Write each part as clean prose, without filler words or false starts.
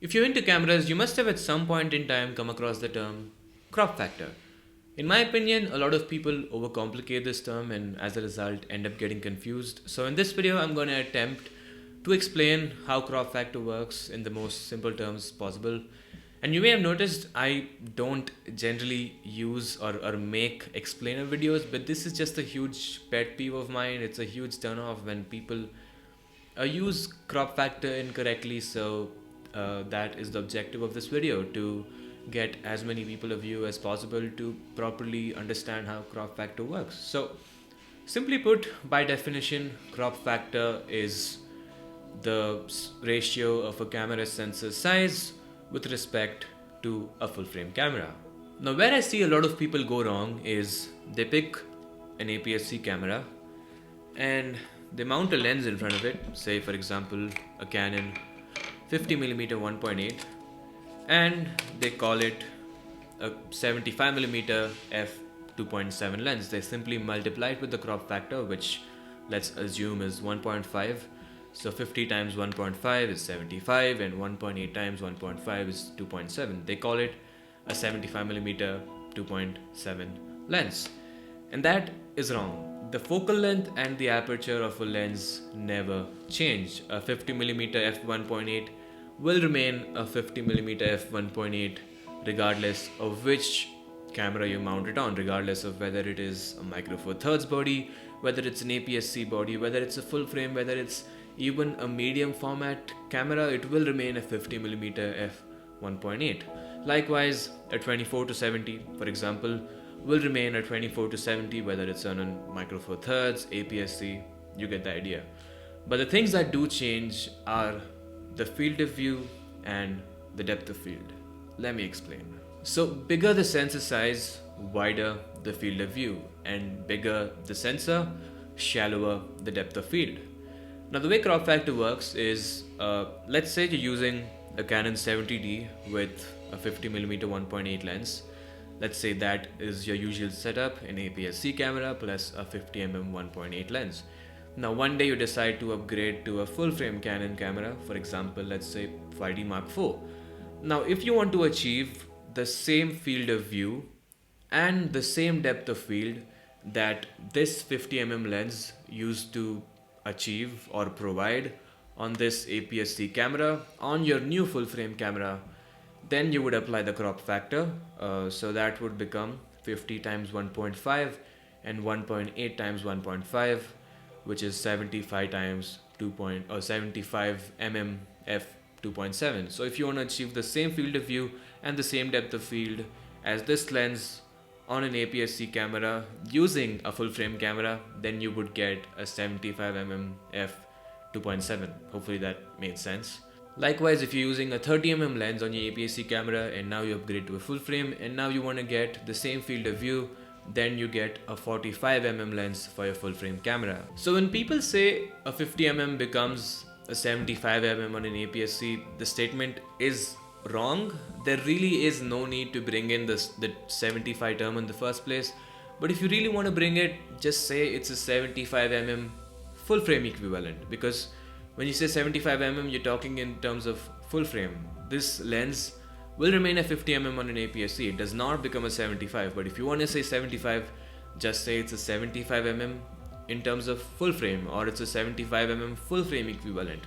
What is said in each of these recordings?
If you're into cameras, you must have at some point in time come across the term crop factor. In my opinion, a lot of people overcomplicate this term and as a result end up getting confused. So, in this video, I'm going to attempt to explain how crop factor works in the most simple terms possible. And you may have noticed I don't generally use or make explainer videos, but this is just a huge pet peeve of mine. It's a huge turn off when people use crop factor incorrectly. So that is the objective of this video, to get as many people a view as possible to properly understand how crop factor works. So simply put, by definition, crop factor is the ratio of a camera sensor size with respect to a full frame camera. Now, where I see a lot of people go wrong is they pick an APS-C camera and they mount a lens in front of it, say for example a Canon 50mm 1.8, and they call it a 75mm f 2.7 lens. They simply multiply it with the crop factor, which let's assume is 1.5. So 50 times 1.5 is 75 and 1.8 times 1.5 is 2.7. They call it a 75mm 2.7 lens. And that is wrong. The focal length and the aperture of a lens never change. A 50mm f1.8 will remain a 50mm f1.8 regardless of which camera you mount it on, regardless of whether it is a Micro Four Thirds body, whether it's an APS-C body, whether it's a full frame, whether it's even a medium format camera, it will remain a 50mm f1.8. Likewise, a 24 to 70, for example, will remain a 24 to 70, whether it's on a Micro Four Thirds, APS-C, you get the idea. But the things that do change are the field of view and the depth of field. Let me explain. So bigger the sensor size, wider the field of view, and bigger the sensor, shallower the depth of field. Now the way crop factor works is, let's say you're using a Canon 70D with a 50mm 1.8 lens. Let's say that is your usual setup, an APS-C camera plus a 50mm 1.8 lens. Now one day you decide to upgrade to a full frame Canon camera, for example, let's say 5D Mark IV. Now if you want to achieve the same field of view and the same depth of field that this 50mm lens used to achieve or provide on this APS-C camera on your new full frame camera, then you would apply the crop factor. So that would become 50 times 1.5 and 1.8 times 1.5, which is 75 times 75 mm f 2.7. So if you want to achieve the same field of view and the same depth of field as this lens on an APS-C camera using a full frame camera, then you would get a 75mm f 2.7. Hopefully that made sense. Likewise, if you're using a 30mm lens on your APS-C camera and now you upgrade to a full frame and now you want to get the same field of view, then you get a 45mm lens for your full frame camera. So when people say a 50mm becomes a 75mm on an APS-C, the statement is wrong. There really is no need to bring in the 75 term in the first place. But if you really want to bring it, just say it's a 75mm full frame equivalent, because when you say 75mm, you're talking in terms of full frame. This lens will remain a 50mm on an APS-C. It does not become a 75. But if you want to say 75, just say it's a 75mm in terms of full frame, or it's a 75mm full frame equivalent.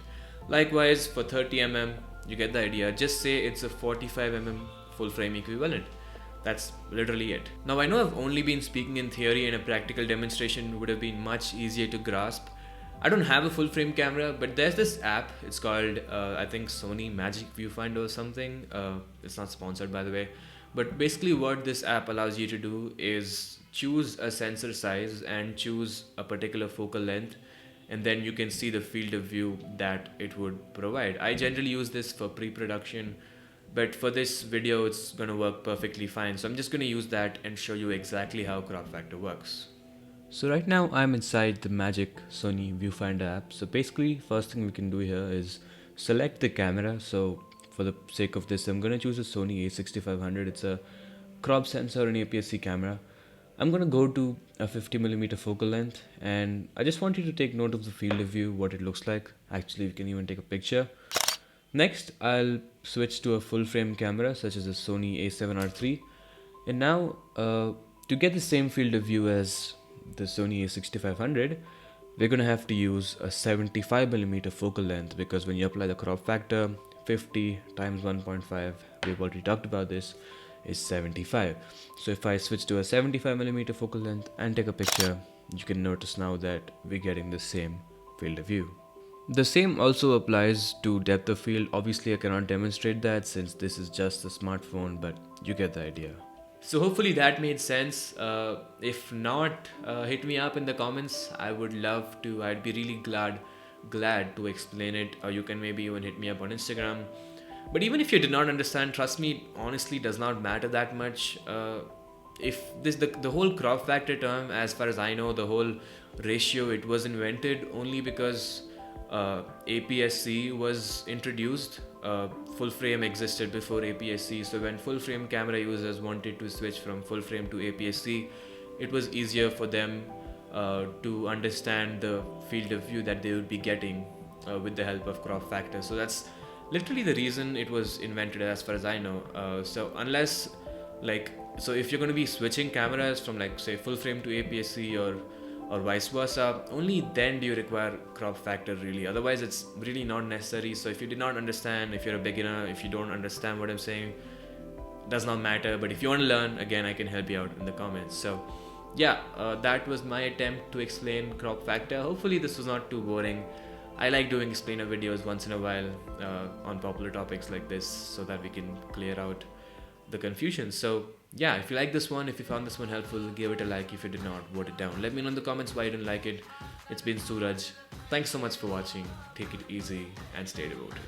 Likewise, for 30mm, you get the idea. Just say it's a 45mm full frame equivalent. That's literally it. Now I know I've only been speaking in theory, and a practical demonstration would have been much easier to grasp. I don't have a full frame camera, but there's this app. It's called, I think, Sony Magic Viewfinder or something. It's not sponsored, by the way. But basically what this app allows you to do is choose a sensor size and choose a particular focal length, and then you can see the field of view that it would provide. I generally use this for pre-production, but for this video it's going to work perfectly fine. So I'm just going to use that and show you exactly how crop factor works. So right now I'm inside the Magic Sony Viewfinder app. So basically, first thing we can do here is select the camera. So for the sake of this, I'm going to choose a Sony a6500. It's a crop sensor and APS-C camera. I'm going to go to a 50mm focal length, and I just want you to take note of the field of view, what it looks like. Actually, you can even take a picture. Next, I'll switch to a full frame camera such as a Sony a7R III. And now, to get the same field of view as the Sony a6500, we're going to have to use a 75mm focal length, because when you apply the crop factor, 50 times 1.5, we've already talked about this, is 75. So if I switch to a 75mm focal length and take a picture, you can notice now that we're getting the same field of view. The same also applies to depth of field. Obviously, I cannot demonstrate that since this is just a smartphone, but you get the idea. So hopefully that made sense. If not, hit me up in the comments. I would love to. I'd be really glad to explain it. Or you can maybe even hit me up on Instagram. But even if you did not understand, trust me, honestly, does not matter that much. If this the whole crop factor term, as far as I know, the whole ratio, it was invented only because APS-C was introduced. Full frame existed before APS-C, so when full frame camera users wanted to switch from full frame to APS-C, it was easier for them to understand the field of view that they would be getting with the help of crop factor. So that's literally the reason it was invented, as far as I know. So unless so if you're going to be switching cameras from, like, say, full frame to APS-C or vice versa, only then do you require crop factor, really. Otherwise, it's really not necessary. So if you did not understand, if you're a beginner, if you don't understand what I'm saying, does not matter. But if you want to learn, again, I can help you out in the comments. So yeah, that was my attempt to explain crop factor. Hopefully this was not too boring. I like doing explainer videos once in a while on popular topics like this, so that we can clear out the confusion. So yeah, if you like this one, if you found this one helpful, give it a like. If you did not, vote it down. Let me know in the comments why you didn't like it. It's been Suraj. Thanks so much for watching. Take it easy and stay devoted.